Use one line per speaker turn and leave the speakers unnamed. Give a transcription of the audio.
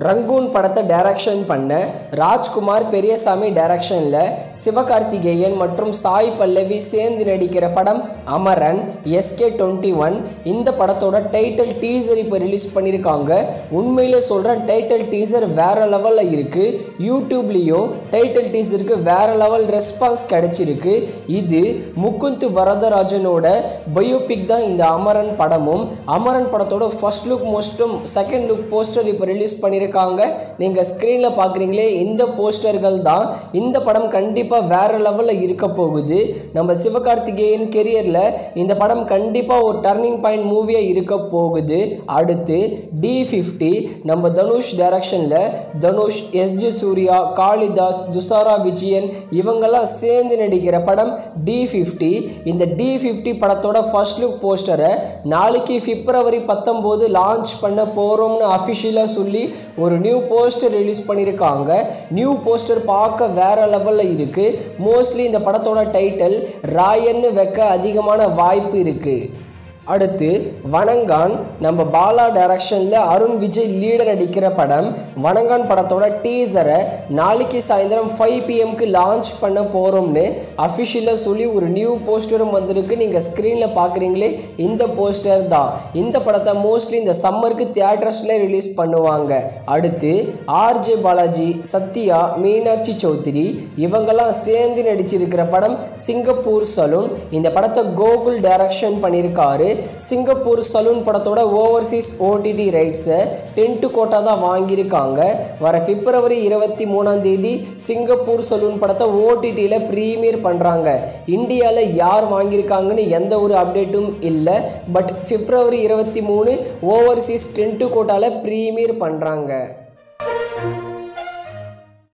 Rangoon படத்தை direction பண்ண ராஜ்குமார் பெரியசாமி டைரக்ஷனில் சிவகார்த்திகேயன் மற்றும் சாய் பல்லவி சேர்ந்து நடிக்கிற படம் அமரன் SK21. இந்த படத்தோட டைட்டில் டீசர் இப்போ ரிலீஸ் பண்ணியிருக்காங்க. உண்மையிலே சொல்கிறேன், டைட்டில் டீசர் வேறு லெவலில் இருக்குது. யூடியூப்லேயும் டைட்டில் டீசருக்கு வேறு லெவல் ரெஸ்பான்ஸ் கிடச்சிருக்கு. இது முகுந்த் வரதராஜனோட பயோபிக் தான் இந்த அமரன் படமும். அமரன் படத்தோட ஃபர்ஸ்ட் லுக் மோஸ்ட்டும் செகண்ட் லுக் போஸ்டர் இப்போ ரிலீஸ் பண்ணியிருக்காங்க. நீங்க ஸ்கிரீன்ல பாக்குறீங்களே, இந்த போஸ்டர்கள் தான். இந்த படம் கண்டிப்பா வேற லெவல்ல இருக்க போகுது. நம்ம சிவகார்த்திகேயன் கெரியர்ல இந்த படம் கண்டிப்பா ஒரு டர்னிங் பாயிண்ட் மூவியா இருக்க போகுது. அடுத்து D50 நம்ம தனுஷ் டைரக்ஷன்ல தனுஷ், SG சூர்யா, காளிதாஸ், துஷாரா விஜயன் இவங்கெல்லாம் சேர்ந்து நடிக்கிற படம் D50. இந்த D50 படத்தோட ஃபர்ஸ்ட் லுக் போஸ்டரை நாளைக்கு February 19 லான்ச் பண்ண போறோம்னு அஃபிஷியலா சொல்லி ஒரு நியூ போஸ்டர் ரிலீஸ் பண்ணியிருக்காங்க. நியூ போஸ்டர் பார்க்க வேற லெவலில் இருக்குது. மோஸ்ட்லி இந்த படத்தோட டைட்டில் ராயன்னு வைக்க அதிகமான வாய்ப்பு இருக்குது. அடுத்து வணங்கான் நம்ம பாலா டைரக்ஷனில் அருண் விஜய் லீட நடிக்கிற படம். வணங்கான் படத்தோட டீசரை நாளைக்கு சாயந்தரம் 5 PM லான்ச் பண்ண போகிறோம்னு அஃபிஷியலாக சொல்லி ஒரு நியூ போஸ்டரும் வந்திருக்கு. நீங்கள் ஸ்க்ரீனில் பார்க்குறீங்களே, இந்த போஸ்டர் தான். இந்த படத்தை மோஸ்ட்லி இந்த சம்மருக்கு தியேட்டர்ஸில் ரிலீஸ் பண்ணுவாங்க. அடுத்து RJ பாலாஜி, சத்யா, மீனாட்சி சௌத்ரி இவங்கெல்லாம் சேர்ந்து நடிச்சிருக்கிற படம் சிங்கப்பூர் சலூன். இந்த படத்தை கோகுல் டைரக்ஷன் பண்ணியிருக்காரு. சிங்கப்பூர் சலூன் படத்தோட ஓவர்சீஸ் OTT ரைட்ஸை டென்ட் கோட்டா தான் வாங்கியிருக்காங்க. வர February 23 சிங்கப்பூர் சலூன் படத்தை OTTயில் ப்ரீமியர் பண்ணுறாங்க. இந்தியாவில் யார் வாங்கியிருக்காங்கன்னு எந்த ஒரு அப்டேட்டும் இல்லை. பட் February 23 ஓவர்சீஸ் டென்ட் கோட்டாவில் ப்ரீமியர் பண்ணுறாங்க.